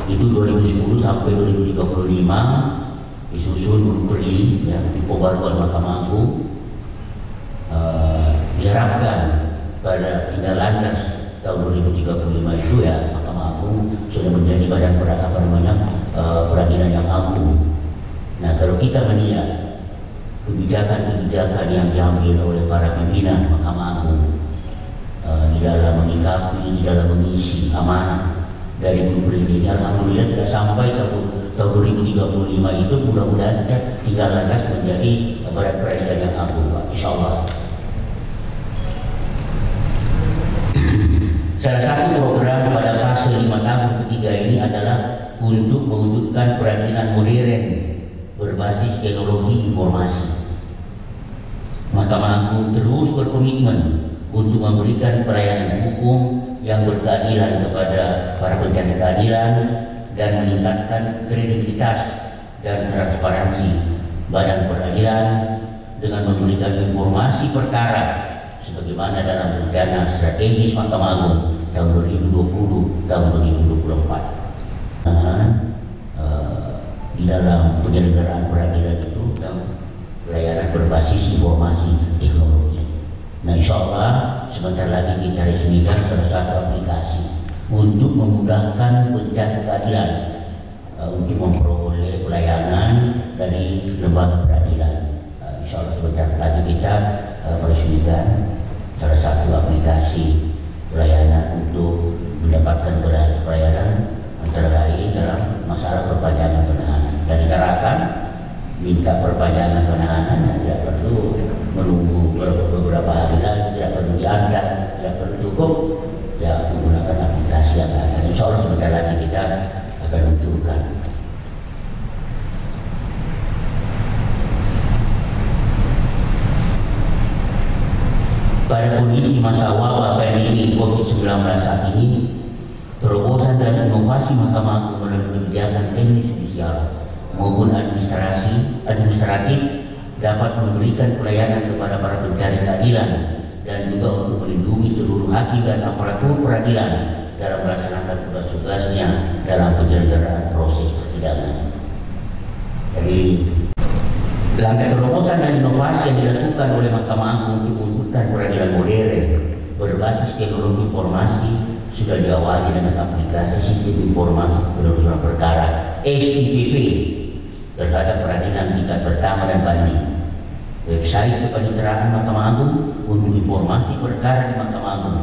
itu 2010 sampai 2035 disusun blueprint yang pembaruan Mahkamah Agung, diharapkan pada tinggal landas tahun 2035 itu ya Mahkamah Agung sudah menjadi badan peradilan yang agung. Nah, kalau kita melihat kebijakan-kebijakan yang diambil oleh para pimpinan Mahkamah Agung di dalam menyikapi, di dalam mengisi amanah dari blueprint ini, alhamdulillah tidak sampai tahun 2035 itu mudah-mudahan kita tinggal landas menjadi badan peradilan yang agung, Pak, insya Allah. Salah satu program pada fase 5 tahun ketiga ini adalah untuk mewujudkan peradilan modern berbasis teknologi informasi. Mahkamah Agung terus berkomitmen untuk memberikan pelayanan hukum yang berkeadilan kepada para pencari keadilan dan meningkatkan kredibilitas dan transparansi badan peradilan dengan memberikan informasi perkara sebagaimana dalam rencana strategis Mahkamah Agung tahun 2020 tahun 2024. Di dalam penyelenggaraan peradilan itu pelayanan berbasis informasi teknologi. Nah, insya Allah sebentar lagi kita resmikan salah satu aplikasi untuk memudahkan pencari keadilan untuk memperoleh pelayanan dari lembaga peradilan. Insya Allah sebentar lagi kita meresmikan salah satu aplikasi pelayanan untuk mendapatkan pelayanan antara lain dalam masalah perpanjangan penahanan. Dan kita akan minta perpanjangan penahanan dan tidak perlu menunggu beberapa hari lagi, tidak perlu diantar, tidak perlu cukup ya menggunakan aplikasi yang ada. Insya Allah sebentar lagi kita akan menentukan. Pada kondisi masa wabah pandemi COVID-19 saat ini, terobosan dan inovasi Mahkamah Agung melalui kebijakan teknis judisial maupun administratif dapat memberikan pelayanan kepada para pencari keadilan dan juga untuk melindungi seluruh hakim dan aparatur peradilan dalam melaksanakan tugas-tugasnya dalam penyelenggaraan proses persidangan. Jadi, langkah terobosan dan inovasi yang dilakukan oleh Mahkamah Agung untuk mewujudkan peradilan modern berbasis teknologi informasi sudah diawali dengan aplikasi sistem informasi penelusuran perkara (SIPP) terhadap peradilan tingkat pertama dan banding, website kepaniteraan Mahkamah Agung untuk informasi perkara di Mahkamah Agung,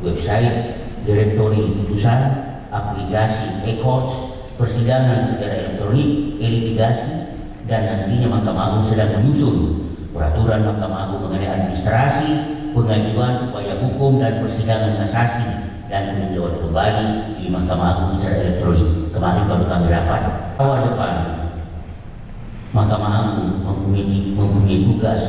website direktori putusan, aplikasi e-court, persidangan secara elektronik, e-litigasi, dan nantinya Mahkamah Agung sedang menyusun peraturan Mahkamah Agung mengenai administrasi, pengajuan upaya hukum dan persidangan kasasi dan peninjauan kembali di Mahkamah Agung secara elektronik. Kemarin baru kami rapat awal depan. Mahkamah Agung mempunyai tugas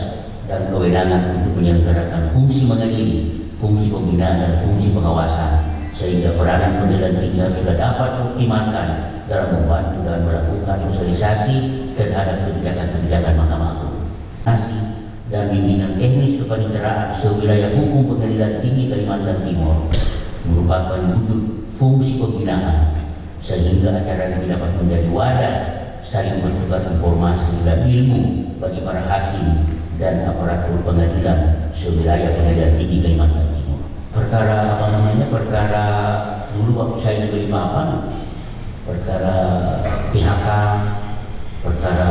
dan kewenangan untuk menyelenggarakan fungsi mengadili, fungsi pembinaan dan fungsi pengawasan, sehingga peranan pengadilan tinggi sudah dapat dioptimalkan dalam membantu dan melakukan sosialisasi terhadap kebijakan-kebijakan Mahkamah Agung. Dan bimbingan teknis kepaniteraan sewilayah hukum Pengadilan Tinggi Kalimantan Timur merupakan wujud fungsi pembinaan, sehingga acara ini dapat menjadi wadah saling bertukar informasi dan ilmu bagi para hakim dan aparatur pengadilan sewilayah Pengadilan Tinggi Kalimantan Timur. Perkara dulu waktu saya di Balikpapan, perkara PHK, perkara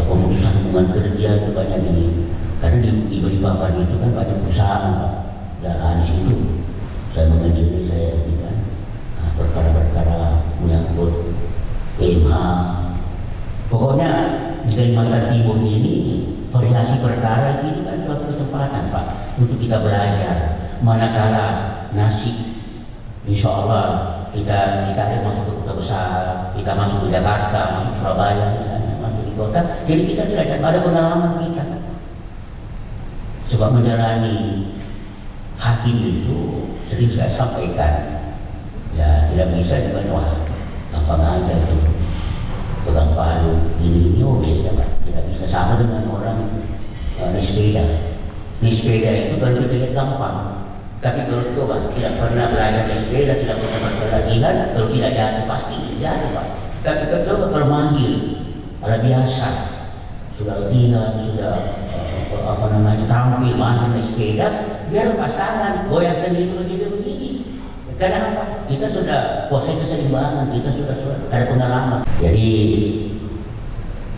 pemutusan hubungan kerja itu banyak ini. Karena di Balikpapan itu kan banyak perusahaan, Pak. Dan di situ saya mengadili, saya kan perkara-perkara menyangkut PMH. Pokoknya di Kalimantan Timur ini variasi perkara itu kan suatu kesempatan, Pak, untuk kita belajar. Manakala nasib, insya Allah kita masuk ke kota besar, kita masuk ke Jakarta, masuk Surabaya, misalnya, masuk di kota, jadi kita tidak ada pengalaman kita. Sebab menjalani hakim itu sering saya sampaikan, ya tidak bisa juga, wah gampang aja tuh pegang palu ini beda, Pak. Tidak bisa sama dengan orang naik sepeda. Naik sepeda itu kalau kita lihat gampang, tapi kalau coba tidak pernah belajar naik sepeda, tidak pernah berlatihan, kalau tidak jatuh pasti jatuh, Pak. Tapi coba kalau manggil, ala biasa, sudah latihan, sudah tampil masuk naik sepeda, dia lepas tangan, goyang sendiri begini. Karena apa? Kita sudah proses keseimbangan, kita sudah ada pengalaman. Jadi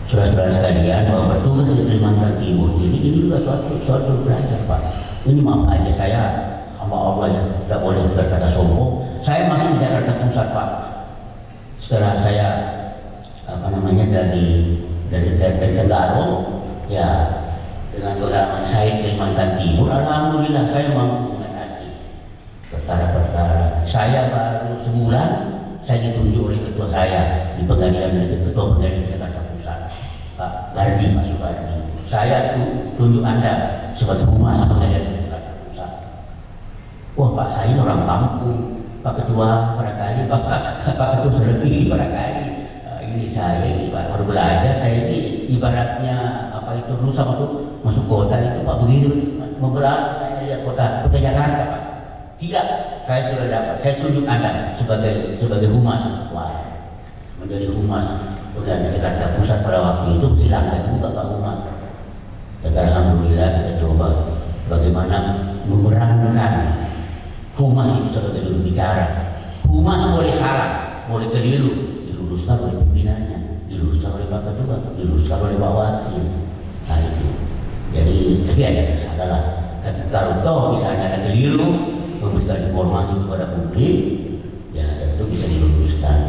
saudara-saudara sekalian, bahwa bertugas di Kalimantan Timur ini juga suatu belajar, Pak. Ini maaf aja, saya hamba Allah yang tidak boleh berkata sombong. Saya masih di Jakarta Pusat, Pak. Setelah saya dari Tenggarong, ya dengan pengalaman saya di Kalimantan Timur, alhamdulillah saya mampu mengatasi perkara-perkara. Saya baru sebulan saya ditunjuk oleh ketua saya di ketua pengadilan Jakarta Pusat, Pak Gardi, Pak Supardi. Saya tunjuk Anda sebagai humas pengadilan Jakarta Pusat. Wah, Pak, saya orang kampung, Pak Ketua barangkali, Pak Ketua Selebih barangkali. Ini saya ini, Pak, baru belajar. Saya ini ibaratnya apa itu dulu sama tuh masuk kota itu, Pak, begitu membelah saya lihat kota Jakarta, Pak. Tidak, saya sudah dapat. Saya tunjuk Anda sebagai humas. Wah, menjadi humas Pengadilan Jakarta Pusat pada waktu itu silakan juga Pak Humas. Dan alhamdulillah kita coba bagaimana memerankan humas itu sebagai juru bicara. Humas boleh salah, boleh keliru, diluruskan oleh pimpinannya, diluruskan oleh Pak Ketua, diluruskan oleh Pak Wakil. Nah itu. Jadi tapi ada salah. Tapi kalau toh misalnya ada keliru, memberikan informasi kepada publik, ya tentu bisa diluruskan.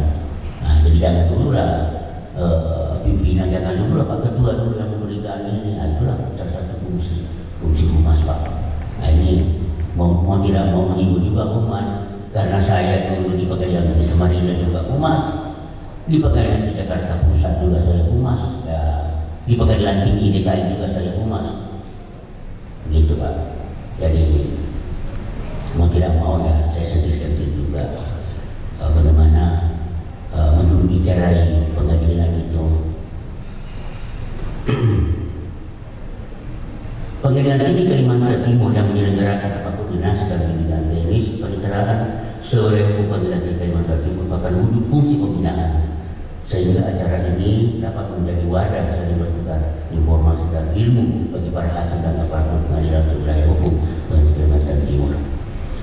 Nah, jadi jangan dulu lah pimpinan, jangan dulu lah Pak Ketua dulu yang memberikan ini. Nah, itulah salah satu fungsi humas, Pak. Nah, ini mau tidak mau menyinggung juga humas, karena saya dulu di Pengadilan Negeri Samarinda juga humas. Di Pengadilan Tinggi Jakarta Pusat juga saya humas, ya, di Pengadilan Tinggi DKI juga saya humas, begitu Pak. Jadi mau tidak mau ya saya sensitif juga bagaimana menjurubicarai pengadilan itu. Pengadilan Tinggi Kalimantan Timur yang menyelenggarakan rapat koordinasi dan bimbingan teknis paniteraan seluruh Pengadilan Tinggi Kalimantan Timur akan wujud fungsi pembinaan sehingga acara ini dapat menjadi wadah saling bertukar informasi dan ilmu bagi para hakim dan aparatur pengadilan wilayah hukum Kalimantan Timur.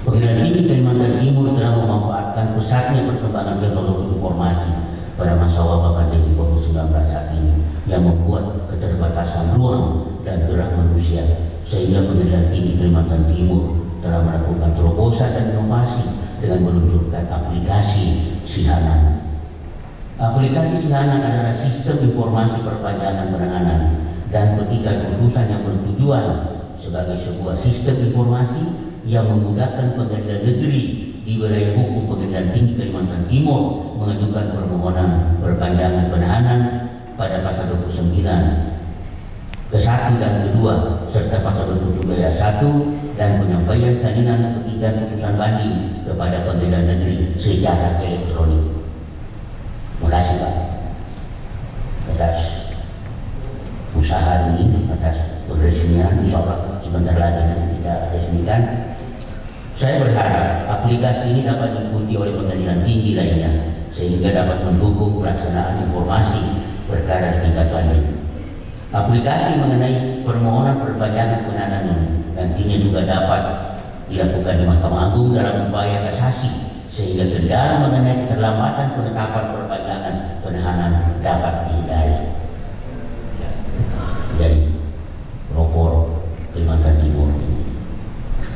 Pengadilan Tinggi Kalimantan Timur telah memanfaatkan pesatnya perkembangan teknologi informasi pada masa wabah pandemi COVID-19 saat ini yang membuat keterbatasan ruang dan gerak manusia, sehingga Pengadilan Tinggi Kalimantan Timur telah melakukan terobosan dan inovasi dengan meluncurkan aplikasi Sihanan. Aplikasi Sihanan adalah sistem informasi perpanjangan penahanan dan petikan putusan yang bertujuan sebagai sebuah sistem informasi yang memudahkan pengadilan negeri di wilayah hukum Pengadilan Tinggi Kalimantan Timur mengajukan permohonan perpanjangan penahanan pada pasal 29 ke-1 dan ke-2 serta pasal 27 ayat 1 dan penyampaian salinan petikan putusan banding kepada pengadilan negeri secara elektronik. Terima kasih Pak atas usaha ini, atas peresmian. Insyaallah sebentar lagi kita resmikan. Saya berharap aplikasi ini dapat diikuti oleh pengadilan tinggi lainnya sehingga dapat mendukung pelaksanaan informasi perkara di tingkat banding. Aplikasi mengenai permohonan perpanjangan penahanan ini nantinya juga dapat dilakukan di Mahkamah Agung dalam upaya kasasi sehingga kendala mengenai keterlambatan penetapan perpanjangan penahanan dapat dihindari. Jadi pelopor Kalimantan Timur ini.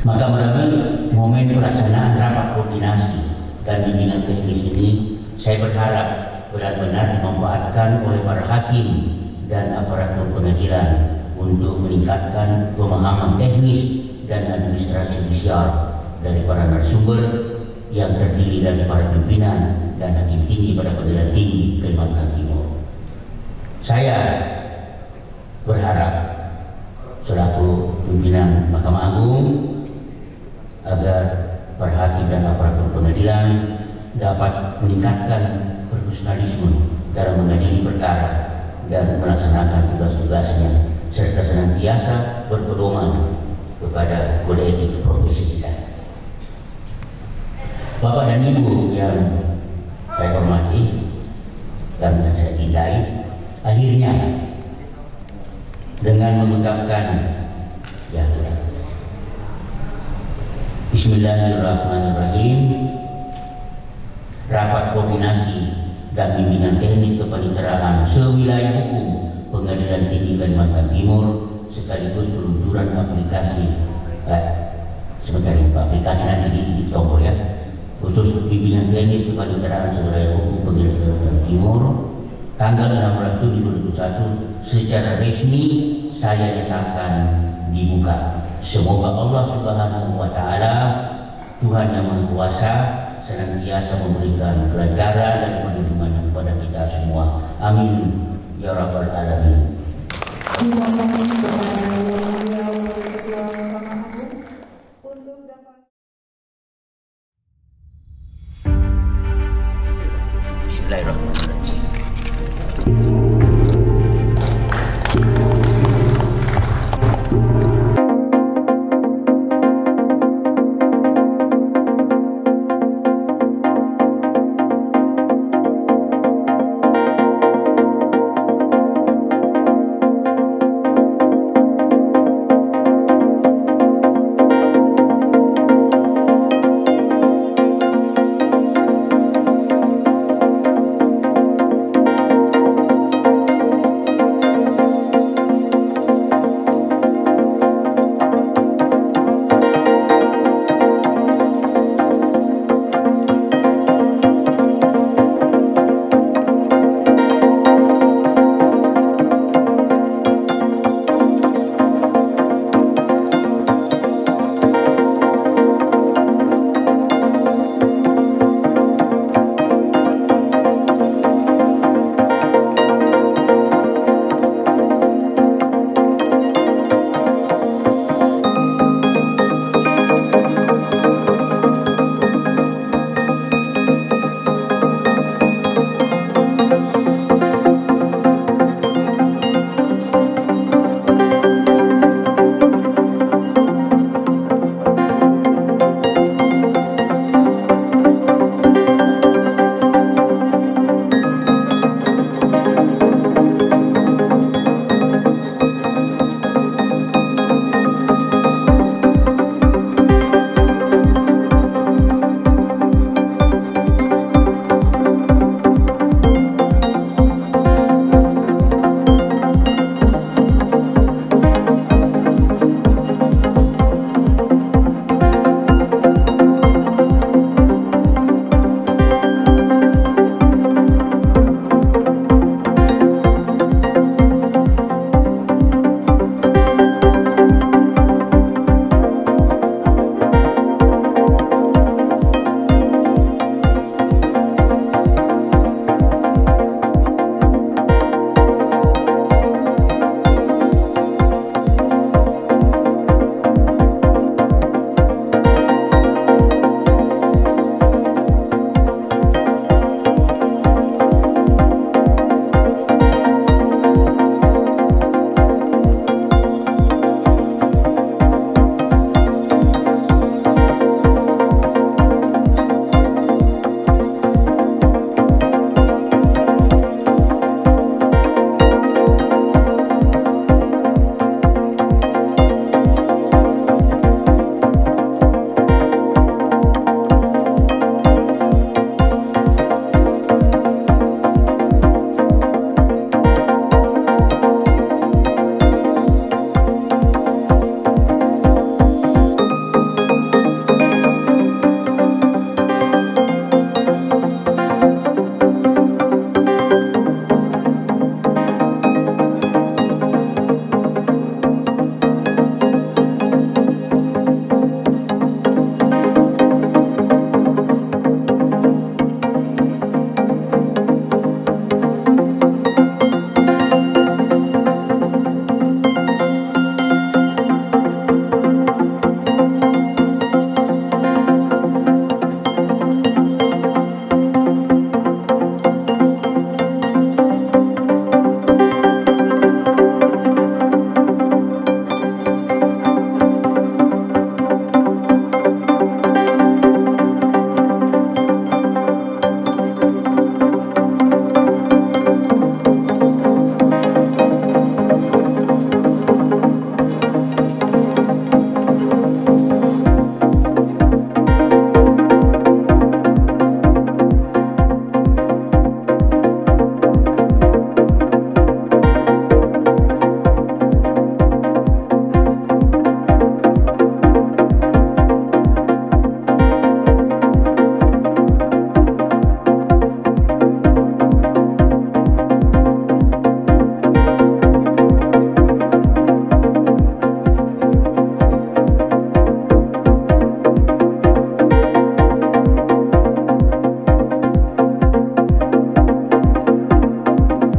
Maka melalui momen pelaksanaan rapat koordinasi dan bimbingan teknis ini, saya berharap benar-benar dimanfaatkan oleh para hakim dan aparatur pengadilan untuk meningkatkan pemahaman teknis dan administrasi judisial dari para narasumber yang terdiri dari para pimpinan dan hakim tinggi pada Pengadilan Tinggi Kalimantan Timur. Saya berharap selaku pimpinan Mahkamah Agung agar para hakim dan aparatur pengadilan dapat meningkatkan profesionalisme dalam mengadili perkara dan melaksanakan tugas-tugasnya serta senantiasa berpedoman kepada kode etik profesi kita. Bapak dan Ibu yang saya hormati dan saya cintai, akhirnya dengan mengucapkan ya Bismillahirrahmanirrahim, rapat koordinasi dan bimbingan teknis kepaniteraan sewilayah hukum Pengadilan Tinggi Kalimantan Timur sekaligus peluncuran aplikasi sebentar ini aplikasi nanti di tombol ya, khusus bimbingan teknis kepaniteraan sewilayah hukum Pengadilan Kalimantan Timur tanggal 16 Juni 2021 secara resmi saya nyatakan dibuka. Semoga Allah Subhanahu wa Ta'ala, Tuhan yang Maha Kuasa, senantiasa memberikan kelancaran dan perlindungan kepada kita semua. Amin ya rabbal alamin. Bismillahirrahmanirrahim.